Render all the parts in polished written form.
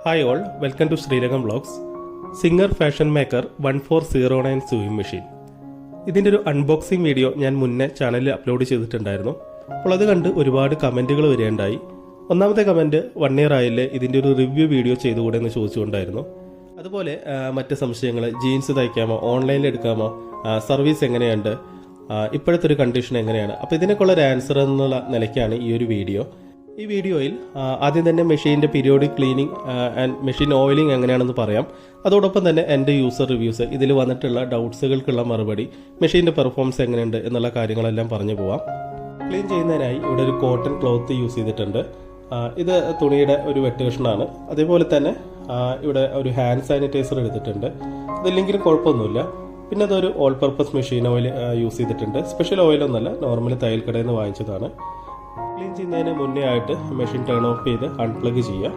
Hi all, welcome to Srirangam Vlogs. Singer Fashion Maker 1409 sewing machine. ഇതിൻ്റെ ഒരു unboxing video ഞാൻ മുന്നേ ചാനലിൽ അപ്ലോഡ് ചെയ്തിട്ടുണ്ടായിരുന്നു. അപ്പോൾ അത് കണ്ട് ഒരുപാട് കമൻറ്റുകൾ വരികയുണ്ടായി. ഒന്നാമത്തെ കമൻറ്റ് 1 year ആയില്ലേ ഇതിൻ്റെ ഒരു റിവ്യൂ വീഡിയോ ചെയ്തുകൂടെ എന്ന് ചോദിച്ചുകൊണ്ടായിരുന്നു. അതുപോലെ മറ്റ് സംശയങ്ങൾ, ജീൻസ് തയ്ക്കാമോ, ഓൺലൈനിൽ എടുക്കാമോ, സർവീസ് എങ്ങനെയുണ്ട്, ഇപ്പോഴത്തെ ഒരു കണ്ടീഷൻ എങ്ങനെയാണ്, അപ്പോൾ ഇതിനൊക്കെയുള്ള ഒരു ആൻസർ എന്നുള്ള നിലയ്ക്കാണ് ഈ ഒരു വീഡിയോ. ഈ വീഡിയോയിൽ ആദ്യം തന്നെ മെഷീൻ്റെ periodic cleaning and machine oiling എങ്ങനെയാണെന്ന് പറയാം. അതോടൊപ്പം തന്നെ എൻ്റെ യൂസർ റിവ്യൂസ്, ഇതിൽ വന്നിട്ടുള്ള ഡൗട്ട്സുകൾക്കുള്ള മറുപടി, മെഷീൻ്റെ പെർഫോമൻസ് എങ്ങനെയുണ്ട് എന്നുള്ള കാര്യങ്ങളെല്ലാം പറഞ്ഞു പോവാം. ക്ലീൻ ചെയ്യുന്നതിനായി ഇവിടെ ഒരു കോട്ടൺ ക്ലോത്ത് യൂസ് ചെയ്തിട്ടുണ്ട്. ഇത് തുണിയുടെ ഒരു വെട്ട് കഷ്ണമാണ്. അതേപോലെ തന്നെ ഇവിടെ ഒരു ഹാൻഡ് സാനിറ്റൈസർ എടുത്തിട്ടുണ്ട്. ഇതില്ലെങ്കിലും കുഴപ്പമൊന്നുമില്ല. പിന്നെ അതൊരു all purpose machine oil use ചെയ്തിട്ടുണ്ട്. സ്പെഷ്യൽ ഓയിലൊന്നുമല്ല, നോർമലി തയ്യൽ കടയിൽ നിന്ന് വാങ്ങിച്ചതാണ്. ക്ലീൻ ചെയ്യുന്നതിന് മുന്നേ ആയിട്ട് മെഷീൻ ടേൺ ഓഫ് ചെയ്ത് അൺപ്ലഗ് ചെയ്യുക.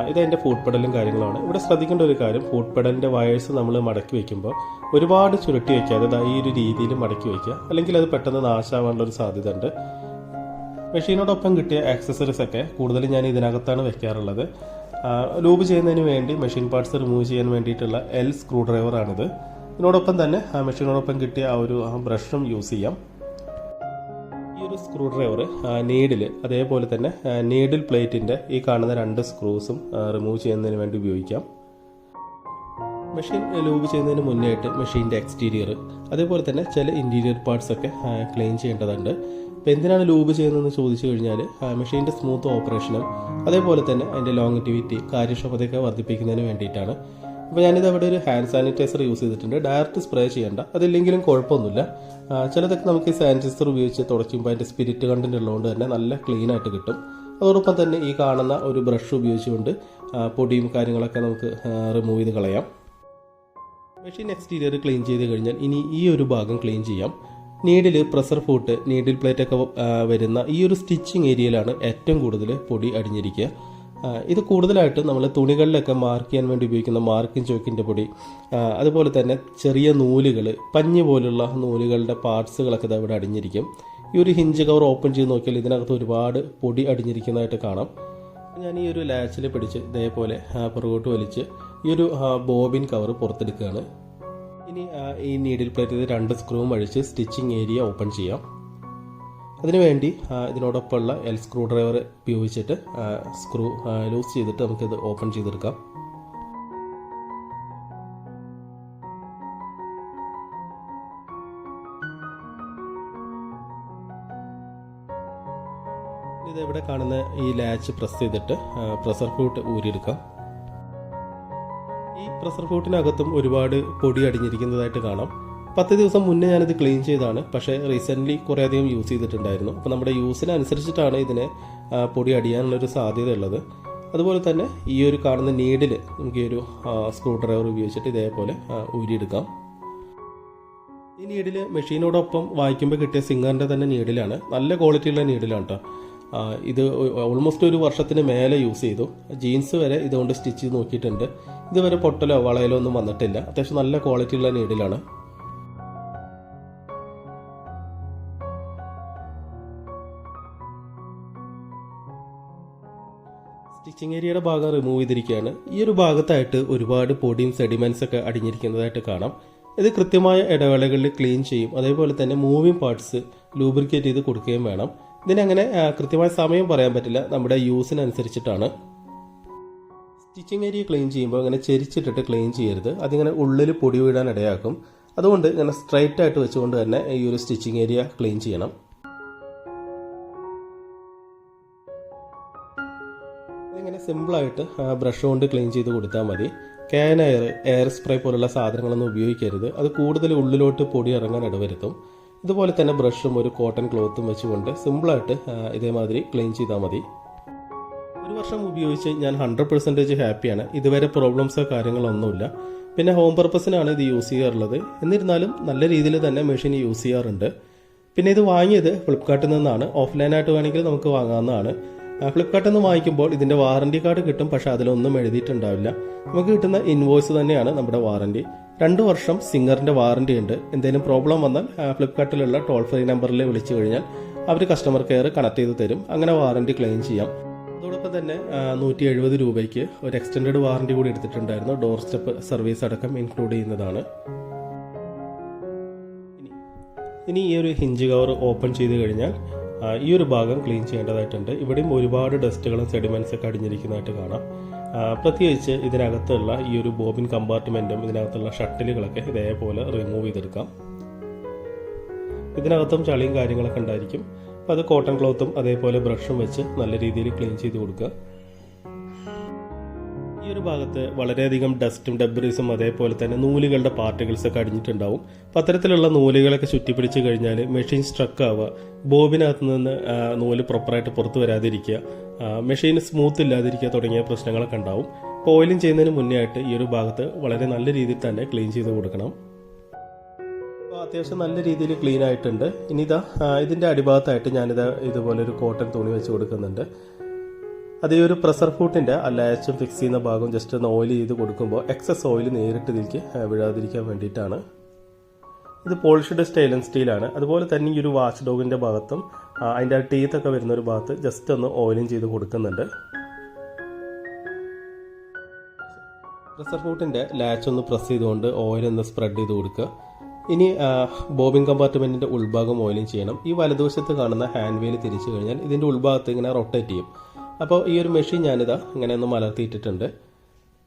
ഇത് അതിൻ്റെ ഫുഡ് പെഡലും കാര്യങ്ങളാണ്. ഇവിടെ ശ്രദ്ധിക്കേണ്ട ഒരു കാര്യം, ഫുഡ് പെഡലിൻ്റെ വയേഴ്സ് നമ്മൾ മടക്കി വയ്ക്കുമ്പോൾ ഒരുപാട് ചുരുട്ടി വയ്ക്കാതെ ഈ ഒരു രീതിയിൽ മടക്കി വയ്ക്കുക, അല്ലെങ്കിൽ അത് പെട്ടെന്ന് നാശമാവാനുള്ള ഒരു സാധ്യത ഉണ്ട്. മെഷീനോടൊപ്പം കിട്ടിയ ആക്സസറീസ് ഒക്കെ കൂടുതലും ഞാൻ ഇതിനകത്താണ് വെക്കാറുള്ളത്. ലൂബ് ചെയ്യുന്നതിന് വേണ്ടി മെഷീൻ പാർട്സ് റിമൂവ് ചെയ്യാൻ വേണ്ടിയിട്ടുള്ള സ്ക്രൂ ഡ്രൈവറാണിത്. ഇതിനോടൊപ്പം തന്നെ മെഷീനോടൊപ്പം കിട്ടിയ ഒരു ബ്രഷും യൂസ് ചെയ്യാം. ഈ ഒരു സ്ക്രൂ ഡ്രൈവർ നീഡിൽ, അതേപോലെ തന്നെ നീഡിൽ പ്ലേറ്റിൻ്റെ ഈ കാണുന്ന 2 സ്ക്രൂസും റിമൂവ് ചെയ്യുന്നതിന് വേണ്ടി ഉപയോഗിക്കാം. മെഷീൻ ലൂബ് ചെയ്യുന്നതിന് മുന്നേ ആയിട്ട് മെഷീൻ്റെ എക്സ്റ്റീരിയർ, അതേപോലെ തന്നെ ചില ഇൻറ്റീരിയർ പാർട്സ് ഒക്കെ ക്ലീൻ ചെയ്യേണ്ടതുണ്ട്. അപ്പോൾ എന്തിനാണ് ലൂബ് ചെയ്യുന്നതെന്ന് ചോദിച്ചു കഴിഞ്ഞാൽ മെഷീൻ്റെ സ്മൂത്ത് ഓപ്പറേഷനും അതേപോലെ തന്നെ അതിൻ്റെ ലോങ്ങിറ്റിവിറ്റി, കാര്യക്ഷമതയൊക്കെ വർദ്ധിപ്പിക്കുന്നതിന് വേണ്ടിയിട്ടാണ്. അപ്പോൾ ഞാനിത് അവിടെ ഒരു ഹാൻഡ് സാനിറ്റൈസർ യൂസ് ചെയ്തിട്ടുണ്ട്. ഡയറക്റ്റ് സ്പ്രേ ചെയ്യേണ്ട, അതില്ലെങ്കിലും കുഴപ്പമൊന്നുമില്ല. ചിലതൊക്കെ നമുക്ക് ഈ സാനിറ്റൈസർ ഉപയോഗിച്ച് തുടയ്ക്കുമ്പോൾ അതിൻ്റെ സ്പിരിറ്റ് കണ്ടന്റ് ഉള്ളതുകൊണ്ട് തന്നെ നല്ല ക്ലീൻ ആയിട്ട് കിട്ടും. അതോടൊപ്പം തന്നെ ഈ കാണുന്ന ഒരു ബ്രഷ് ഉപയോഗിച്ചുകൊണ്ട് പൊടിയും കാര്യങ്ങളൊക്കെ നമുക്ക് റിമൂവ് ചെയ്ത് കളയാം. മെഷീൻ എക്സ്റ്റീരിയർ ക്ലീൻ ചെയ്ത് കഴിഞ്ഞാൽ ഇനി ഈ ഒരു ഭാഗം ക്ലീൻ ചെയ്യാം. Needle, pressure foot, needle plate ഒക്കെ വരുന്ന ഈ ഒരു സ്റ്റിച്ചിങ് ഏരിയയിലാണ് ഏറ്റവും കൂടുതൽ പൊടി അടിഞ്ഞിരിക്കുക. ഇത് കൂടുതലായിട്ട് നമ്മൾ തുണികളിലൊക്കെ മാർക്ക് ചെയ്യാൻ വേണ്ടി ഉപയോഗിക്കുന്ന മാർക്കിംഗ് ചോക്കിൻ്റെ പൊടി, അതുപോലെ തന്നെ ചെറിയ നൂലുകൾ, പഞ്ഞ് പോലുള്ള നൂലുകളുടെ പാർട്സുകളൊക്കെ ഇവിടെ അടിഞ്ഞിരിക്കും. ഈ ഒരു ഹിഞ്ച് കവർ ഓപ്പൺ ചെയ്ത് നോക്കിയാൽ ഇതിനകത്ത് ഒരുപാട് പൊടി അടിഞ്ഞിരിക്കുന്നതായിട്ട് കാണാം. ഞാൻ ഈ ഒരു ലാച്ചിൽ പിടിച്ച് ഇതേപോലെ പുറകോട്ട് വലിച്ച് ഈ ഒരു ബോബിൻ കവർ പുറത്തെടുക്കുകയാണ്. ഇനി ഈ നീഡിൽ പ്ലേറ്റ് 2 സ്ക്രൂവും അഴിച്ച് സ്റ്റിച്ചിങ് ഏരിയ ഓപ്പൺ ചെയ്യാം. അതിനുവേണ്ടി ഇതിനോടൊപ്പമുള്ള സ്ക്രൂ ഡ്രൈവർ ഉപയോഗിച്ചിട്ട് സ്ക്രൂ ലൂസ് ചെയ്തിട്ട് നമുക്കിത് ഓപ്പൺ ചെയ്തെടുക്കാം. ഇതിവിടെ കാണുന്ന ഈ ലാച്ച് പ്രസ് ചെയ്തിട്ട് പ്രഷർ ഫൂട്ട് ഊരിയെടുക്കാം. ഈ പ്രഷർ ഫൂട്ടിനകത്തും ഒരുപാട് പൊടി അടിഞ്ഞിരിക്കുന്നതായിട്ട് കാണാം. 10 ദിവസം മുന്നേ ഞാനിത് ക്ലീൻ ചെയ്താണ്, പക്ഷേ റീസെൻ്റ്ലി കുറേയധികം യൂസ് ചെയ്തിട്ടുണ്ടായിരുന്നു. അപ്പോൾ നമ്മുടെ യൂസിനനുസരിച്ചിട്ടാണ് ഇതിന് പൊടി അടിയാനുള്ളൊരു സാധ്യത ഉള്ളത്. അതുപോലെ തന്നെ ഈ ഒരു കാണുന്ന നീഡിൽ നമുക്ക് ഈ ഒരു സ്ക്രൂ ഡ്രൈവർ ഉപയോഗിച്ചിട്ട് ഇതേപോലെ ഊരിയെടുക്കാം. ഈ നീഡിൽ മെഷീനോടൊപ്പം വായിക്കുമ്പോൾ കിട്ടിയ സിംഗറിൻ്റെ തന്നെ നീഡിലാണ്. നല്ല ക്വാളിറ്റിയുള്ള നീഡിലാണ് കേട്ടോ. ഇത് ഓൾമോസ്റ്റ് 1 വർഷത്തിന് മേലെ യൂസ് ചെയ്തു. ജീൻസ് വരെ ഇതുകൊണ്ട് സ്റ്റിച്ച് ചെയ്ത് നോക്കിയിട്ടുണ്ട്. ഇതുവരെ പൊട്ടലോ വളയലോ ഒന്നും വന്നിട്ടില്ല. അത്യാവശ്യം നല്ല ക്വാളിറ്റിയുള്ള നീഡിലാണ്. സ്റ്റിച്ചിങ് ഏരിയയുടെ ഭാഗം റിമൂവ് ചെയ്തിരിക്കുകയാണ്. ഈ ഒരു ഭാഗത്തായിട്ട് ഒരുപാട് പൊടിയും സെഡിമെൻറ്റ്സ് ഒക്കെ അടിഞ്ഞിരിക്കുന്നതായിട്ട് കാണാം. ഇത് കൃത്യമായ ഇടവേളകളിൽ ക്ലീൻ ചെയ്യും. അതേപോലെ തന്നെ മൂവിങ് പാർട്സ് ലൂബ്രിക്കേറ്റ് ചെയ്ത് കൊടുക്കുകയും വേണം. ഇതിനങ്ങനെ കൃത്യമായ സമയം പറയാൻ പറ്റില്ല, നമ്മുടെ യൂസിനനുസരിച്ചിട്ടാണ്. സ്റ്റിച്ചിങ് ഏരിയ ക്ലീൻ ചെയ്യുമ്പോൾ അങ്ങനെ ചെരിച്ചിട്ടിട്ട് ക്ലീൻ ചെയ്യരുത്. അതിങ്ങനെ ഉള്ളിൽ പൊടി വീഴാൻ ഇടയാക്കും. അതുകൊണ്ട് ഇങ്ങനെ സ്ട്രൈറ്റ് ആയിട്ട് വെച്ചുകൊണ്ട് തന്നെ ഈ ഒരു സ്റ്റിച്ചിങ് ഏരിയ ക്ലീൻ ചെയ്യണം. ഇതിങ്ങനെ സിമ്പിളായിട്ട് ബ്രഷ് കൊണ്ട് ക്ലീൻ ചെയ്ത് കൊടുത്താൽ മതി. ക്യാൻ എയർ സ്പ്രേ പോലുള്ള സാധനങ്ങളൊന്നും ഉപയോഗിക്കരുത്. അത് കൂടുതൽ ഉള്ളിലോട്ട് പൊടി ഇറങ്ങാൻ ഇടവരുത്തും. ഇതുപോലെ തന്നെ ബ്രഷും ഒരു കോട്ടൺ ക്ലോത്തും വെച്ചുകൊണ്ട് സിമ്പിളായിട്ട് ഇതേമാതിരി ക്ലീൻ ചെയ്താൽ മതി. 1 വർഷം ഉപയോഗിച്ച് ഞാൻ 100% ഹാപ്പിയാണ്. ഇതുവരെ പ്രോബ്ലംസോ കാര്യങ്ങളൊന്നുമില്ല. പിന്നെ ഹോം പർപ്പസിനാണ് ഇത് യൂസ് ചെയ്യാറുള്ളത്. എന്നിരുന്നാലും നല്ല രീതിയിൽ തന്നെ മെഷീൻ യൂസ് ചെയ്യാറുണ്ട്. പിന്നെ ഇത് വാങ്ങിയത് ഫ്ലിപ്കാർട്ടിൽ നിന്നാണ്. ഓഫ്ലൈനായിട്ട് വേണമെങ്കിൽ നമുക്ക് വാങ്ങാവുന്നതാണ്. ഫ്ലിപ്കാർട്ടിൽ നിന്ന് വാങ്ങിക്കുമ്പോൾ ഇതിൻ്റെ വാറണ്ടി കാർഡ് കിട്ടും, പക്ഷേ അതിലൊന്നും എഴുതിയിട്ടുണ്ടാവില്ല. നമുക്ക് കിട്ടുന്ന ഇൻവോയ്സ് തന്നെയാണ് നമ്മുടെ വാറണ്ടി. 2 വർഷം സിംഗറിൻ്റെ വാറണ്ടി ഉണ്ട്. എന്തെങ്കിലും പ്രോബ്ലം വന്നാൽ ഫ്ലിപ്കാർട്ടിലുള്ള ടോൾ ഫ്രീ നമ്പറിൽ വിളിച്ചു കഴിഞ്ഞാൽ അവർ കസ്റ്റമർ കെയർ കണക്ട് ചെയ്ത് തരും. അങ്ങനെ വാറണ്ടി ക്ലെയിം ചെയ്യാം. അതോടൊപ്പം തന്നെ 170 രൂപയ്ക്ക് ഒരു എക്സ്റ്റൻഡഡ് വാറണ്ടി കൂടി എടുത്തിട്ടുണ്ടായിരുന്നു. ഡോർ സ്റ്റെപ്പ് സർവീസ് അടക്കം ഇൻക്ലൂഡ് ചെയ്യുന്നതാണ്. ഇനി ഈ ഒരു ഹിഞ്ച് കവർ ഓപ്പൺ ചെയ്ത് കഴിഞ്ഞാൽ ഈ ഒരു ഭാഗം ക്ലീൻ ചെയ്യേണ്ടതായിട്ടുണ്ട്. ഇവിടെയും ഒരുപാട് ഡസ്റ്റുകളും സെഡിമെൻറ്റ്സ് ഒക്കെ അടിഞ്ഞിരിക്കുന്നതായിട്ട് കാണാം. പ്രത്യേകിച്ച് ഇതിനകത്തുള്ള ഈ ഒരു ബോബിൻ കമ്പാർട്ട്മെൻറ്റും ഇതിനകത്തുള്ള ഷട്ടിലുകളൊക്കെ ഇതേപോലെ റിമൂവ് ചെയ്തെടുക്കാം. ഇതിനകത്തും ചളിയും കാര്യങ്ങളൊക്കെ ഉണ്ടായിരിക്കും. അപ്പോൾ അത് കോട്ടൺ ക്ലോത്തും അതേപോലെ ബ്രഷും വെച്ച് നല്ല രീതിയിൽ ക്ലീൻ ചെയ്ത് കൊടുക്കുക. ഈ ഒരു ഭാഗത്ത് വളരെയധികം ഡസ്റ്റും ഡെബ്രീസും അതേപോലെ തന്നെ നൂലുകളുടെ പാർട്ടിക്കിൾസ് ഒക്കെ അടിഞ്ഞിട്ടുണ്ടാവും. അപ്പം അത്തരത്തിലുള്ള നൂലുകളൊക്കെ ചുറ്റിപ്പിടിച്ച് കഴിഞ്ഞാൽ മെഷീൻ സ്ട്രക്ക് ആവുക, ബോബിനകത്ത് നിന്ന് നൂല് പ്രോപ്പറായിട്ട് പുറത്ത് വരാതിരിക്കുക, മെഷീൻ സ്മൂത്ത് ഇല്ലാതിരിക്കുക തുടങ്ങിയ പ്രശ്നങ്ങളൊക്കെ ഉണ്ടാവും. അപ്പോൾ ഓയിലിംഗ് ചെയ്യുന്നതിന് മുന്നേ ആയിട്ട് ഈ ഒരു ഭാഗത്ത് വളരെ നല്ല രീതിയിൽ തന്നെ ക്ലീൻ ചെയ്ത് കൊടുക്കണം. അപ്പോൾ അത്യാവശ്യം നല്ല രീതിയിൽ ക്ലീൻ ആയിട്ടുണ്ട്. ഇനി ഇതിൻ്റെ അടിഭാഗത്തായിട്ട് ഞാനിത് ഇതുപോലെ ഒരു കോട്ടൺ തുണി വെച്ച് കൊടുക്കുന്നുണ്ട്. അത് ഈ ഒരു പ്രഷർ ഫൂട്ടിൻ്റെ ലാച്ചും ഫിക്സ് ചെയ്യുന്ന ഭാഗം ജസ്റ്റ് ഒന്ന് ഓയിൽ ചെയ്ത് കൊടുക്കുമ്പോൾ എക്സസ് ഓയിൽ നേരിട്ട് ഇതിലേക്ക് വീഴാതിരിക്കാൻ വേണ്ടിയിട്ടാണ്. ഇത് പോളിഷ്ഡ് സ്റ്റെയിൻലെസ് സ്റ്റീലാണ്. അതുപോലെ തന്നെ ഈ ഒരു വാച്ച് ഡോഗിൻ്റെ ഭാഗത്തും അതിൻ്റെ ടീത്തൊക്കെ വരുന്ന ഒരു ഭാഗത്ത് ജസ്റ്റ് ഒന്ന് ഓയിലിംഗ് ചെയ്ത് കൊടുക്കുന്നുണ്ട്. പ്രഷർ ഫൂട്ടിൻ്റെ ലാച്ച് ഒന്ന് പ്രസ് ചെയ്തുകൊണ്ട് ഓയിൽ ഒന്ന് സ്പ്രെഡ് ചെയ്ത് കൊടുക്കുക. ഇനി ബോബിൻ കമ്പാർട്ട്മെൻറ്റിൻ്റെ ഉൾഭാഗം ഓയിലിംഗ് ചെയ്യണം. ഈ വലതുവശത്ത് കാണുന്ന ഹാൻഡ് വീൽ തിരിച്ചു കഴിഞ്ഞാൽ ഇതിൻ്റെ ഉൾഭാഗത്ത് ഇങ്ങനെ റൊട്ടേറ്റ് ചെയ്യും. അപ്പോൾ ഈ ഒരു മെഷീൻ ഞാനിതാ ഇങ്ങനെ ഒന്ന് മലർത്തിയിട്ടിട്ടുണ്ട്.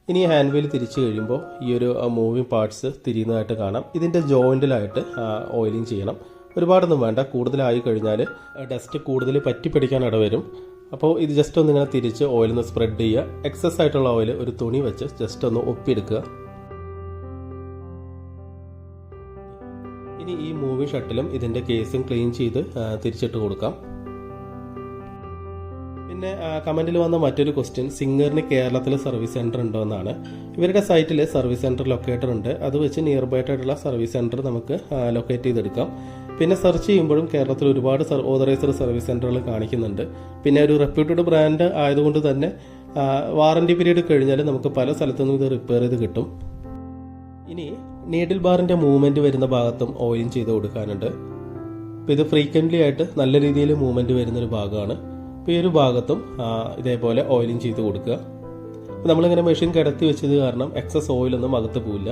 ഇനി ഹാൻഡ് വീൽ തിരിച്ചു കഴിയുമ്പോൾ ഈ ഒരു മൂവിങ് പാർട്സ് തിരിയുന്നതായിട്ട് കാണാം. ഇതിൻ്റെ ജോയിൻറ്റിലായിട്ട് ഓയിലിംഗ് ചെയ്യണം. ഒരുപാടൊന്നും വേണ്ട, കൂടുതലായി കഴിഞ്ഞാൽ ഡസ്റ്റ് കൂടുതൽ പറ്റിപ്പിടിക്കാൻ ഇടവരും. അപ്പോൾ ഇത് ജസ്റ്റ് ഒന്ന് ഇങ്ങനെ തിരിച്ച് ഓയിലൊന്ന് സ്പ്രെഡ് ചെയ്യുക. എക്സസ് ആയിട്ടുള്ള ഓയിൽ ഒരു തുണി വെച്ച് ജസ്റ്റ് ഒന്ന് ഒപ്പിയെടുക്കുക. ഇനി ഈ മൂവിങ് ഷട്ടിലും ഇതിൻ്റെ കേസും ക്ലീൻ ചെയ്ത് തിരിച്ചിട്ട് കൊടുക്കാം. പിന്നെ കമൻറ്റിൽ വന്ന മറ്റൊരു ക്വസ്റ്റ്യൻ, സിംഗറിന് കേരളത്തിൽ സർവീസ് സെൻറ്റർ ഉണ്ടോ എന്നാണ്. ഇവരുടെ സൈറ്റിൽ സർവീസ് സെൻറ്റർ ലൊക്കേറ്റർ ഉണ്ട്. അത് വെച്ച് നിയർ ബൈ ആയിട്ടുള്ള സർവീസ് സെൻറ്റർ നമുക്ക് ലൊക്കേറ്റ് ചെയ്തെടുക്കാം. പിന്നെ സെർച്ച് ചെയ്യുമ്പോഴും കേരളത്തിൽ ഒരുപാട് ഓതറൈസ്ഡ് സർവീസ് സെൻറ്ററുകൾ കാണിക്കുന്നുണ്ട്. പിന്നെ ഒരു റെപ്യൂട്ടഡ് ബ്രാൻഡ് ആയതുകൊണ്ട് തന്നെ വാറണ്ടി പീരീഡ് കഴിഞ്ഞാൽ നമുക്ക് പല സ്ഥലത്തുനിന്നും ഇത് റിപ്പയർ ചെയ്ത് കിട്ടും. ഇനി നീഡിൽ ബാറിൻ്റെ മൂവ്മെൻറ്റ് വരുന്ന ഭാഗത്തും ഓയിലിംഗ് ചെയ്ത് കൊടുക്കാനുണ്ട്. അപ്പോൾ ഇത് ഫ്രീക്വൻ്റ്ലി ആയിട്ട് നല്ല രീതിയിൽ മൂവ്മെൻറ്റ് വരുന്നൊരു ഭാഗമാണ്. അപ്പോൾ ഈ ഒരു ഭാഗത്തും ഇതേപോലെ ഓയിലിംഗ് ചെയ്ത് കൊടുക്കുക. അപ്പോൾ നമ്മളിങ്ങനെ മെഷീൻ കിടത്തി വെച്ചത് കാരണം എക്സസ് ഓയിലൊന്നും അകത്ത് പോവില്ല.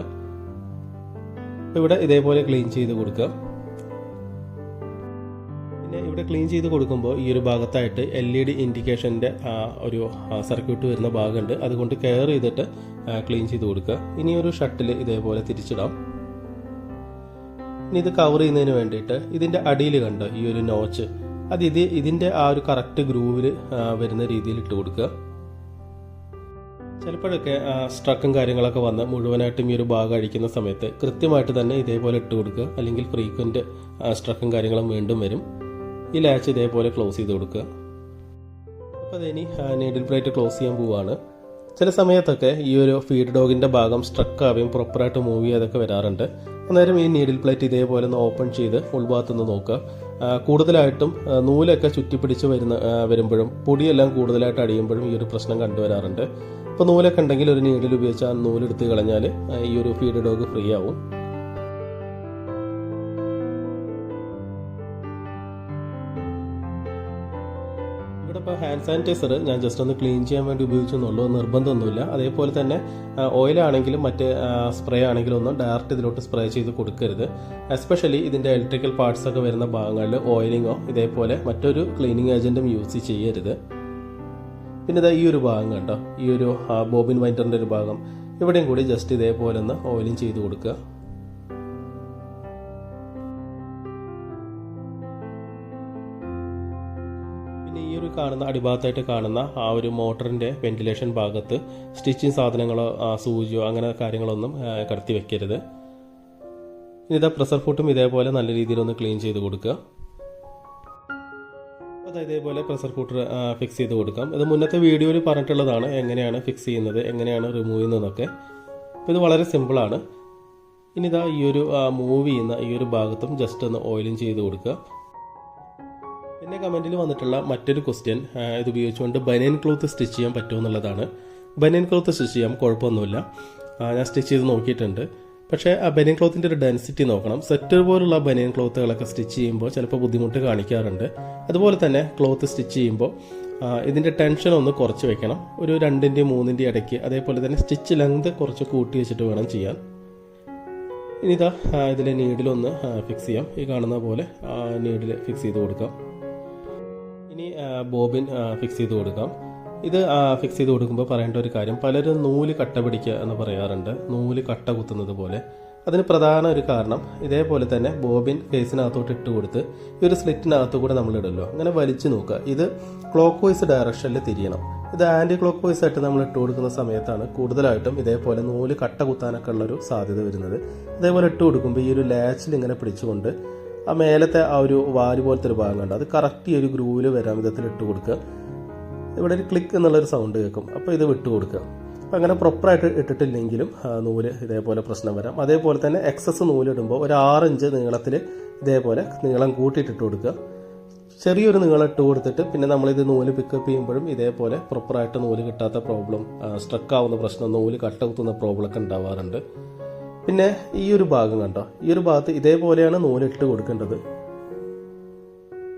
ഇവിടെ ഇതേപോലെ ക്ലീൻ ചെയ്ത് കൊടുക്കുക. പിന്നെ ഇവിടെ ക്ലീൻ ചെയ്ത് കൊടുക്കുമ്പോൾ ഈ ഒരു ഭാഗത്തായിട്ട് LED ഇൻഡിക്കേഷൻ്റെ ഒരു സർക്യൂട്ട് വരുന്ന ഭാഗമുണ്ട്. അതുകൊണ്ട് കെയർ ചെയ്തിട്ട് ക്ലീൻ ചെയ്ത് കൊടുക്കുക. ഇനി ഒരു ഷട്ടിൽ ഇതേപോലെ തിരിച്ചിടാം. ഇനി ഇത് കവർ ചെയ്യുന്നതിന് വേണ്ടിയിട്ട് ഇതിൻ്റെ അടിയിൽ കണ്ടോ ഈ ഒരു നോച്ച്, ഇതിൻ്റെ ആ ഒരു കറക്റ്റ് ഗ്രൂവിൽ വരുന്ന രീതിയിൽ ഇട്ട് കൊടുക്കുക. ചിലപ്പോഴൊക്കെ സ്ട്രക്കും കാര്യങ്ങളൊക്കെ വന്ന് മുഴുവനായിട്ടും ഈ ഒരു ഭാഗം അഴിക്കുന്ന സമയത്ത് കൃത്യമായിട്ട് തന്നെ ഇതേപോലെ ഇട്ട് കൊടുക്കുക. അല്ലെങ്കിൽ ഫ്രീക്വൻറ്റ് സ്ട്രക്കും കാര്യങ്ങളും വീണ്ടും വരും. ഈ ലാച്ച് ഇതേപോലെ ക്ലോസ് ചെയ്ത് കൊടുക്കുക. അപ്പോൾ അതിനി നീഡിൽ പ്ലേറ്റ് ക്ലോസ് ചെയ്യാൻ പോവുകയാണ്. ചില സമയത്തൊക്കെ ഈ ഒരു ഫീഡ് ഡോഗിൻ്റെ ഭാഗം സ്ട്രക്ക് ആവുകയും പ്രോപ്പറായിട്ട് മൂവ് ചെയ്യാതൊക്കെ വരാറുണ്ട്. അന്നേരം ഈ നീഡിൽ പ്ലേറ്റ് ഇതേപോലെ ഒന്ന് ഓപ്പൺ ചെയ്ത് ഉൾഭാഗത്തുനിന്ന് നോക്കുക. കൂടുതലായിട്ടും നൂലൊക്കെ ചുറ്റിപ്പിടിച്ച് വരുമ്പോഴും പൊടിയെല്ലാം കൂടുതലായിട്ട് അടിയുമ്പോഴും ഈ ഒരു പ്രശ്നം കണ്ടുവരാറുണ്ട്. അപ്പോൾ നൂലൊക്കെ ഉണ്ടെങ്കിൽ ഒരു നീഡിൽ ഉപയോഗിച്ച് ആ നൂലെടുത്ത് കളഞ്ഞാൽ ഈ ഒരു ഫീഡ് ഡോഗ് ഫ്രീ ആവും. ഇപ്പോൾ ഹാൻഡ് സാനിറ്റൈസർ ഞാൻ ജസ്റ്റ് ഒന്ന് ക്ലീൻ ചെയ്യാൻ വേണ്ടി ഉപയോഗിച്ചെന്നുള്ളൂ, നിർബന്ധമൊന്നുമില്ല. അതേപോലെ തന്നെ ഓയിലാണെങ്കിലും മറ്റ് സ്പ്രേ ആണെങ്കിലും ഒന്നും ഡയറക്റ്റ് ഇതിലോട്ട് സ്പ്രേ ചെയ്ത് കൊടുക്കരുത്. എസ്പെഷ്യലി ഇതിൻ്റെ ഇലക്ട്രിക്കൽ പാർട്സ് ഒക്കെ വരുന്ന ഭാഗങ്ങളിൽ ഓയിലിങ്ങോ ഇതേപോലെ മറ്റൊരു ക്ലീനിങ് ഏജൻറ്റും യൂസ് ചെയ്യരുത്. പിന്നെ ഇതാ ഈ ഒരു ഭാഗം കണ്ടോ, ഈ ഒരു ബോബിൻ വൈൻഡറിൻ്റെ ഒരു ഭാഗം, ഇവിടെയും കൂടി ജസ്റ്റ് ഇതേപോലെ ഒന്ന് ഓയിലിങ് ചെയ്ത് കൊടുക്കുക. ഈ ഒരു കാണുന്ന അടിഭാഗത്തായിട്ട് കാണുന്ന ആ ഒരു മോട്ടറിൻ്റെ വെന്റിലേഷൻ ഭാഗത്ത് സ്റ്റിച്ചിങ് സാധനങ്ങളോ സൂചിയോ അങ്ങനെ കാര്യങ്ങളൊന്നും കടത്തി വെക്കരുത്. ഇതാ പ്രഷർ ഫൂട്ടും ഇതേപോലെ നല്ല രീതിയിലൊന്ന് ക്ലീൻ ചെയ്ത് കൊടുക്കുക. അത് ഇതേപോലെ പ്രഷർ ഫൂട്ടർ ഫിക്സ് ചെയ്ത് കൊടുക്കാം. ഇത് മുന്നത്തെ വീഡിയോയിൽ പറഞ്ഞിട്ടുള്ളതാണ് എങ്ങനെയാണ് ഫിക്സ് ചെയ്യുന്നത്, എങ്ങനെയാണ് റിമൂവ് ചെയ്യുന്നതെന്നൊക്കെ. അപ്പോൾ ഇത് വളരെ സിമ്പിളാണ്. ഇനി ഇതാ ഈ ഒരു മൂവ് ചെയ്യുന്ന ഈ ഒരു ഭാഗത്തും ജസ്റ്റ് ഒന്ന് ഓയിലിംഗ് ചെയ്ത് കൊടുക്കുക. പിന്നെ കമൻറ്റിൽ വന്നിട്ടുള്ള മറ്റൊരു ക്വസ്റ്റ്യൻ, ഇത് ഉപയോഗിച്ചുകൊണ്ട് ബനിയൻ ക്ലോത്ത് സ്റ്റിച്ച് ചെയ്യാൻ പറ്റുമോ എന്നുള്ളതാണ്. ബനിയൻ ക്ലോത്ത് സ്റ്റിച്ച് ചെയ്യാം, കുഴപ്പമൊന്നുമില്ല. ഞാൻ സ്റ്റിച്ച് ചെയ്ത് നോക്കിയിട്ടുണ്ട്. പക്ഷേ ആ ബനിയൻ ക്ലോത്തിൻ്റെ ഒരു ഡെൻസിറ്റി നോക്കണം. സെറ്റർ പോലുള്ള ബനിയൻ ക്ലോത്തുകളൊക്കെ സ്റ്റിച്ച് ചെയ്യുമ്പോൾ ചിലപ്പോൾ ബുദ്ധിമുട്ട് കാണിക്കാറുണ്ട്. അതുപോലെ തന്നെ ക്ലോത്ത് സ്റ്റിച്ച് ചെയ്യുമ്പോൾ ഇതിൻ്റെ ടെൻഷൻ ഒന്ന് കുറച്ച് വെക്കണം, ഒരു 2-ൻ്റെയും 3-ൻ്റെയും ഇടയ്ക്ക്. അതേപോലെ തന്നെ സ്റ്റിച്ച് ലെങ്ത് കുറച്ച് കൂട്ടി വെച്ചിട്ട് വേണം ചെയ്യാൻ. ഇനി ഇതാ ഇതിലെ നീഡിലൊന്ന് ഫിക്സ് ചെയ്യാം. ഈ കാണുന്ന പോലെ നീഡിൽ ഫിക്സ് ചെയ്ത് കൊടുക്കാം. ഇനി ബോബിൻ ഫിക്സ് ചെയ്ത് കൊടുക്കാം. ഇത് ഫിക്സ് ചെയ്ത് കൊടുക്കുമ്പോൾ പറയേണ്ട ഒരു കാര്യം, പലരും നൂല് കട്ട പിടിക്കുക എന്ന് പറയാറുണ്ട്, നൂല് കട്ട കുത്തുന്നത് പോലെ. അതിന് പ്രധാന ഒരു കാരണം, ഇതേപോലെ തന്നെ ബോബിൻ കേസിനകത്തോട്ട് ഇട്ട് കൊടുത്ത് ഈ ഒരു സ്ലിറ്റിനകത്ത് കൂടെ നമ്മൾ ഇടല്ലോ, അങ്ങനെ വലിച്ചു നോക്കുക. ഇത് ക്ലോക്ക് വൈസ് ഡയറക്ഷനിൽ തിരിയണം. ഇത് ആൻറ്റി ക്ലോക്ക് വൈസ് ആയിട്ട് നമ്മൾ ഇട്ട് കൊടുക്കുന്ന സമയത്താണ് കൂടുതലായിട്ടും ഇതേപോലെ നൂല് കട്ട കുത്താനൊക്കെ ഉള്ളൊരു സാധ്യത വരുന്നത്. ഇതേപോലെ ഇട്ട് കൊടുക്കുമ്പോൾ ഈ ഒരു ലാച്ചിൽ ഇങ്ങനെ പിടിച്ചുകൊണ്ട് ആ മേലത്തെ ആ ഒരു വാല് പോലത്തെ ഒരു ഭാഗം കണ്ട് അത് കറക്റ്റ് ഈ ഒരു ഗ്രൂവിൽ വരാൻ വിധത്തിൽ ഇട്ട് കൊടുക്കുക. ഇവിടെ ഒരു ക്ലിക്ക് എന്നുള്ളൊരു സൗണ്ട് കേൾക്കും, അപ്പോൾ ഇത് വിട്ട് കൊടുക്കുക. അപ്പോൾ അങ്ങനെ പ്രോപ്പറായിട്ട് ഇട്ടിട്ടില്ലെങ്കിലും നൂല് ഇതേപോലെ പ്രശ്നം വരാം. അതേപോലെ തന്നെ എക്സസ് നൂലിടുമ്പോൾ ഒരു 6 ഇഞ്ച് നീളത്തിൽ ഇതേപോലെ നീളം കൂട്ടിയിട്ടിട്ട് കൊടുക്കുക. ചെറിയൊരു നീളം ഇട്ട് കൊടുത്തിട്ട് പിന്നെ നമ്മളിത് നൂല് പിക്കപ്പ് ചെയ്യുമ്പോഴും ഇതേപോലെ പ്രോപ്പറായിട്ട് നൂല് കിട്ടാത്ത പ്രോബ്ലം, സ്ട്രക്ക് ആവുന്ന പ്രശ്നം, നൂല് കട്ട കുത്തുന്ന പ്രോബ്ലം ഒക്കെ ഉണ്ടാവാറുണ്ട്. പിന്നെ ഈ ഒരു ഭാഗം കണ്ടോ, ഈ ഒരു ഭാഗത്ത് ഇതേപോലെയാണ് നൂല് ഇട്ട് കൊടുക്കേണ്ടത്.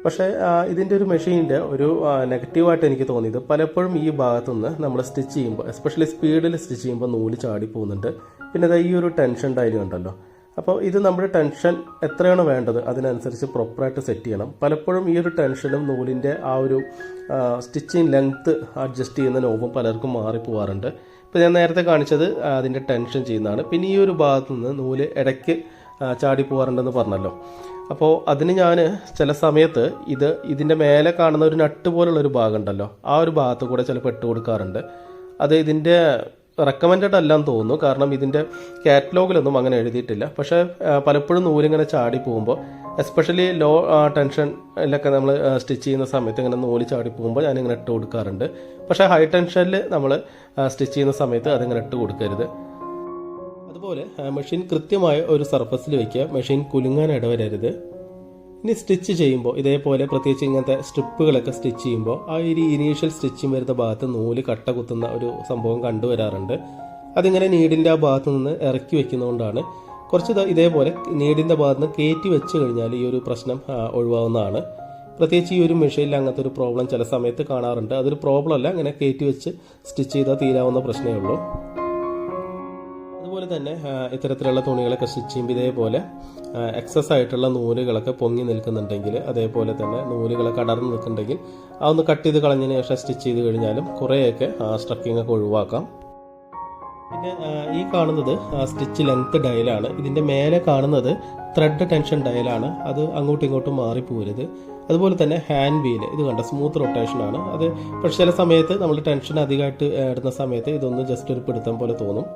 പക്ഷേ ഇതിൻ്റെ ഒരു മെഷീൻ്റെ ഒരു നെഗറ്റീവായിട്ട് എനിക്ക് തോന്നിയത്, പലപ്പോഴും ഈ ഭാഗത്തുനിന്ന് നമ്മൾ സ്റ്റിച്ച് ചെയ്യുമ്പോൾ, എസ്പെഷ്യലി സ്പീഡിൽ സ്റ്റിച്ച് ചെയ്യുമ്പോൾ നൂല് ചാടി പോകുന്നുണ്ട്. പിന്നെ ഈ ഒരു ടെൻഷൻ ഡയൽ ഉണ്ടല്ലോ, അപ്പോൾ ഇത് നമ്മുടെ ടെൻഷൻ എത്രയാണ് വേണ്ടത് അതിനനുസരിച്ച് പ്രോപ്പറായിട്ട് സെറ്റ് ചെയ്യണം. പലപ്പോഴും ഈ ഒരു ടെൻഷനും നൂലിൻ്റെ ആ ഒരു സ്റ്റിച്ചിങ് ലെങ്ത്ത് അഡ്ജസ്റ്റ് ചെയ്യുന്ന നോബും പലർക്കും മാറിപ്പോവാറുണ്ട്. ഇപ്പോൾ ഞാൻ നേരത്തെ കാണിച്ചത് അതിൻ്റെ ടെൻഷൻ ചെയ്യുന്നതാണ്. പിന്നെ ഈ ഒരു ഭാഗത്തു നിന്ന് നൂല് ഇടയ്ക്ക് ചാടി പോകാറുണ്ടെന്ന് പറഞ്ഞല്ലോ. അപ്പോൾ അതിന് ഞാൻ ചില സമയത്ത് ഇതിൻ്റെ മേലെ കാണുന്ന ഒരു നട്ട് പോലുള്ളൊരു ഭാഗം ഉണ്ടല്ലോ, ആ ഒരു ഭാഗത്ത് കൂടെ ചിലപ്പോൾ ഇട്ട് കൊടുക്കാറുണ്ട്. അത് ഇതിൻ്റെ റെക്കമെൻഡഡ് അല്ലാന്ന് തോന്നുന്നു, കാരണം ഇതിൻ്റെ കാറ്റലോഗിലൊന്നും അങ്ങനെ എഴുതിയിട്ടില്ല. പക്ഷേ പലപ്പോഴും നൂലിങ്ങനെ ചാടി പോകുമ്പോൾ, എസ്പെഷ്യലി ലോ ടെൻഷനിലൊക്കെ നമ്മൾ സ്റ്റിച്ച് ചെയ്യുന്ന സമയത്ത് ഇങ്ങനെ നൂല് ചാടി പോകുമ്പോൾ ഞാനിങ്ങനെ ഇട്ട് കൊടുക്കാറുണ്ട്. പക്ഷേ ഹൈ ടെൻഷനിൽ നമ്മൾ സ്റ്റിച്ച് ചെയ്യുന്ന സമയത്ത് അതിങ്ങനെ ഇട്ട് കൊടുക്കരുത്. അതുപോലെ മെഷീൻ കൃത്യമായ ഒരു സർഫസിൽ വയ്ക്കുക, മെഷീൻ കുലുങ്ങാൻ ഇടവരരുത്. ഇനി സ്റ്റിച്ച് ചെയ്യുമ്പോൾ ഇതേപോലെ പ്രത്യേകിച്ച് ഇങ്ങനത്തെ സ്ട്രിപ്പുകളൊക്കെ സ്റ്റിച്ച് ചെയ്യുമ്പോൾ ആ ഒരു ഇനീഷ്യൽ സ്റ്റിച്ചിങ് വരുന്ന ഭാഗത്ത് നൂല് കട്ട കുത്തുന്ന ഒരു സംഭവം കണ്ടുവരാറുണ്ട്. അതിങ്ങനെ നീഡിൻ്റെ ആ ഭാഗത്ത് നിന്ന് ഇറക്കി വെക്കുന്നതുകൊണ്ടാണ്. കുറച്ച് ഇതേപോലെ നീഡിൻ്റെ ഭാഗത്ത് നിന്ന് കയറ്റി വെച്ച് കഴിഞ്ഞാൽ ഈ ഒരു പ്രശ്നം ഒഴിവാകുന്നതാണ്. പ്രത്യേകിച്ച് ഈ ഒരു മെഷീനിൽ അങ്ങനത്തെ ഒരു പ്രോബ്ലം ചില സമയത്ത് കാണാറുണ്ട്. അതൊരു പ്രോബ്ലം അല്ല, ഇങ്ങനെ കയറ്റി വെച്ച് സ്റ്റിച്ച് ചെയ്താൽ തീരാവുന്ന പ്രശ്നമേ ഉള്ളൂ. അതുപോലെ തന്നെ ഇത്തരത്തിലുള്ള തുണികളൊക്കെ സ്റ്റിച്ച് ചെയ്യുമ്പോൾ ഇതേപോലെ എക്സസ് ആയിട്ടുള്ള നൂലുകളൊക്കെ പൊങ്ങി നിൽക്കുന്നുണ്ടെങ്കിൽ, അതേപോലെ തന്നെ നൂലുകളൊക്കെ അടർന്ന് നിൽക്കുന്നുണ്ടെങ്കിൽ അതൊന്ന് കട്ട് ചെയ്ത് കളഞ്ഞതിന് ശേഷം സ്റ്റിച്ച് ചെയ്ത് കഴിഞ്ഞാലും കുറേയൊക്കെ സ്ട്രക്കിംഗ് ഒക്കെ ഒഴിവാക്കാം. പിന്നെ ഈ കാണുന്നത് സ്റ്റിച്ച് ലെങ്ത് ഡയലാണ്. ഇതിൻ്റെ മേലെ കാണുന്നത് ത്രെഡ് ടെൻഷൻ ഡയലാണ്. അത് അങ്ങോട്ടും ഇങ്ങോട്ടും മാറിപ്പോരുത്. അതുപോലെ തന്നെ ഹാൻഡ് വീൽ, ഇത് കണ്ട സ്മൂത്ത് റൊട്ടേഷനാണ്. അത് പക്ഷേ ചില സമയത്ത് നമ്മൾ ടെൻഷൻ അധികമായിട്ട് ഇടുന്ന സമയത്ത് ഇതൊന്ന് ജസ്റ്റ് ഒരു പിടുത്തം പോലെ തോന്നും.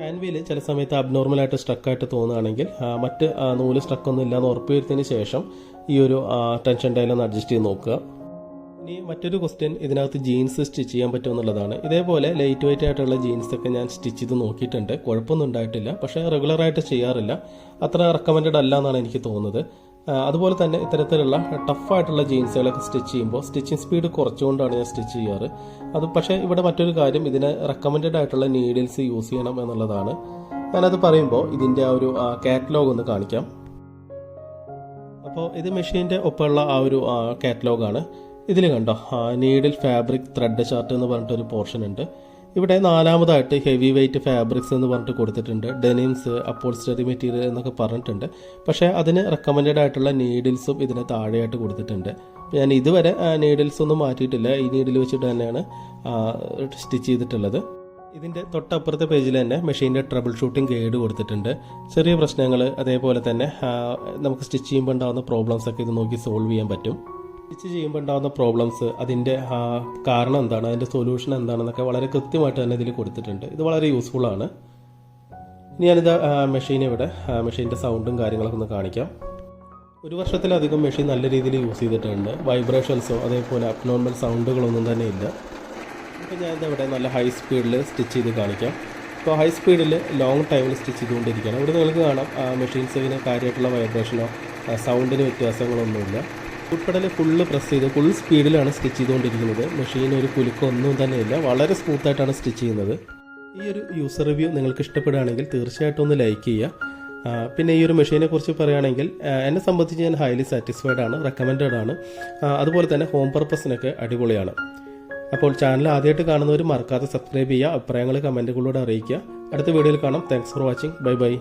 ഹാൻഡ് വീല് ചില സമയത്ത് അബ്നോർമലായിട്ട് സ്ട്രക്കായിട്ട് തോന്നുകയാണെങ്കിൽ മറ്റ് നൂല് സ്ട്രക്കൊന്നും ഇല്ലാന്ന് ഉറപ്പുവരുത്തിയതിന് ശേഷം ഈ ഒരു ടെൻഷൻ ഡയലൊന്ന് അഡ്ജസ്റ്റ് ചെയ്ത് നോക്കുക. ഇനി മറ്റൊരു ക്വസ്റ്റ്യൻ, ഇതിനകത്ത് ജീൻസ് സ്റ്റിച്ച് ചെയ്യാൻ പറ്റുമെന്നുള്ളതാണ്. ഇതേപോലെ ലൈറ്റ് വെയിറ്റ് ആയിട്ടുള്ള ജീൻസൊക്കെ ഞാൻ സ്റ്റിച്ച് ചെയ്ത് നോക്കിയിട്ടുണ്ട്, കുഴപ്പമൊന്നും ഉണ്ടായിട്ടില്ല. പക്ഷേ റെഗുലറായിട്ട് ചെയ്യാറില്ല, അത്ര റെക്കമെൻഡഡ് അല്ല എന്നാണ് എനിക്ക് തോന്നുന്നത്. അതുപോലെ തന്നെ ഇത്തരത്തിലുള്ള ടഫായിട്ടുള്ള ജീൻസുകളൊക്കെ സ്റ്റിച്ച് ചെയ്യുമ്പോൾ സ്റ്റിച്ചിങ് സ്പീഡ് കുറച്ചുകൊണ്ടാണ് ഞാൻ സ്റ്റിച്ച് ചെയ്യാറ്. അത് പക്ഷേ ഇവിടെ മറ്റൊരു കാര്യം, ഇതിന് റെക്കമെൻഡഡ് ആയിട്ടുള്ള നീഡിൽസ് യൂസ് ചെയ്യണം എന്നുള്ളതാണ്. ഞാനത് പറയുമ്പോൾ ഇതിൻ്റെ ആ ഒരു കാറ്റലോഗ് ഒന്ന് കാണിക്കാം. അപ്പോൾ ഇത് മെഷീൻ്റെ ഒപ്പമുള്ള ആ ഒരു കാറ്റലോഗാണ്. ഇതിൽ കണ്ടോ നീഡിൽ ഫാബ്രിക് ത്രെഡ് ചാർട്ട് എന്ന് പറഞ്ഞിട്ടൊരു പോർഷൻ ഉണ്ട്. ഇവിടെ 4ാമതായിട്ട് ഹെവി വെയ്റ്റ് ഫാബ്രിക്സ് എന്ന് പറഞ്ഞിട്ട് കൊടുത്തിട്ടുണ്ട്. ഡെനിംസ്, അപ്പോൾസ്റ്ററി മെറ്റീരിയൽ എന്നൊക്കെ പറഞ്ഞിട്ടുണ്ട്. പക്ഷേ അതിന് റെക്കമെൻഡഡ് ആയിട്ടുള്ള നീഡിൽസും ഇതിന് താഴെയായിട്ട് കൊടുത്തിട്ടുണ്ട്. ഞാൻ ഇതുവരെ നീഡിൽസ് ഒന്നും മാറ്റിയിട്ടില്ല, ഈ നീഡിൽ വെച്ചിട്ട് തന്നെയാണ് സ്റ്റിച്ച് ചെയ്തിട്ടുള്ളത്. ഇതിൻ്റെ തൊട്ടപ്പുറത്തെ പേജിൽ തന്നെ മെഷീൻ്റെ ട്രബിൾ ഷൂട്ടിംഗ് ഗൈഡ് കൊടുത്തിട്ടുണ്ട്. ചെറിയ പ്രശ്നങ്ങൾ, അതേപോലെ തന്നെ നമുക്ക് സ്റ്റിച്ച് ചെയ്യുമ്പോൾ ഉണ്ടാകുന്ന പ്രോബ്ലംസ് ഒക്കെ ഇത് നോക്കി സോൾവ് ചെയ്യാൻ പറ്റും. സ്റ്റിച്ച് ചെയ്യുമ്പോൾ ഉണ്ടാകുന്ന പ്രോബ്ലംസ്, അതിൻ്റെ കാരണം എന്താണ്, അതിൻ്റെ സൊല്യൂഷൻ എന്താണെന്നൊക്കെ വളരെ കൃത്യമായിട്ട് തന്നെ ഇതിൽ കൊടുത്തിട്ടുണ്ട്. ഇത് വളരെ യൂസ്ഫുൾ ആണ്. ഇനി ഞാനിത് മെഷീൻ്റെ സൗണ്ടും കാര്യങ്ങളൊക്കെ ഒന്ന് കാണിക്കാം. 1 വർഷത്തിലധികം മെഷീൻ നല്ല രീതിയിൽ യൂസ് ചെയ്തിട്ടുണ്ട്. വൈബ്രേഷൻസോ അതേപോലെ അബ്നോർമൽ സൗണ്ടുകളൊന്നും തന്നെ ഇല്ല. ഇപ്പോൾ ഞാനിവിടെ നല്ല ഹൈ സ്പീഡിൽ സ്റ്റിച്ച് ചെയ്ത് കാണിക്കാം. ഇപ്പോൾ ഹൈ സ്പീഡിൽ ലോങ് ടൈമിൽ സ്റ്റിച്ച് ചെയ്തുകൊണ്ടിരിക്കുകയാണ്. ഇവിടെ നിങ്ങൾക്ക് കാണാം മെഷീൻസിന് കാര്യമായിട്ടുള്ള വൈബ്രേഷനോ സൗണ്ടിന് വ്യത്യാസങ്ങളൊന്നുമില്ല. ഉൾപ്പെടെ ഫുള്ള് പ്രസ് ചെയ്ത് ഫുൾ സ്പീഡിലാണ് സ്റ്റിച്ച് ചെയ്തുകൊണ്ടിരിക്കുന്നത്. മെഷീൻ ഒരു കുലുക്കൊന്നും തന്നെ ഇല്ല, വളരെ സ്മൂത്തായിട്ടാണ് സ്റ്റിച്ച് ചെയ്യുന്നത്. ഈ ഒരു യൂസർ റിവ്യൂ നിങ്ങൾക്ക് ഇഷ്ടപ്പെടുകയാണെങ്കിൽ തീർച്ചയായിട്ടും ഒന്ന് ലൈക്ക് ചെയ്യുക. പിന്നെ ഈ ഒരു മെഷീനെ കുറിച്ച് പറയുകയാണെങ്കിൽ എന്നെ സംബന്ധിച്ച് ഞാൻ ഹൈലി സാറ്റിസ്ഫൈഡ് ആണ്, റെക്കമെൻഡഡ് ആണ്. അതുപോലെ തന്നെ ഹോം പർപ്പസിനൊക്കെ അടിപൊളിയാണ്. അപ്പോൾ ചാനൽ ആദ്യമായിട്ട് കാണുന്നവർ മറക്കാതെ സബ്സ്ക്രൈബ് ചെയ്യുക, അഭിപ്രായങ്ങൾ കമൻറ്റുകളിലൂടെ അറിയിക്കുക. അടുത്ത വീഡിയോയിൽ കാണാം. Thanks for watching. Bye bye.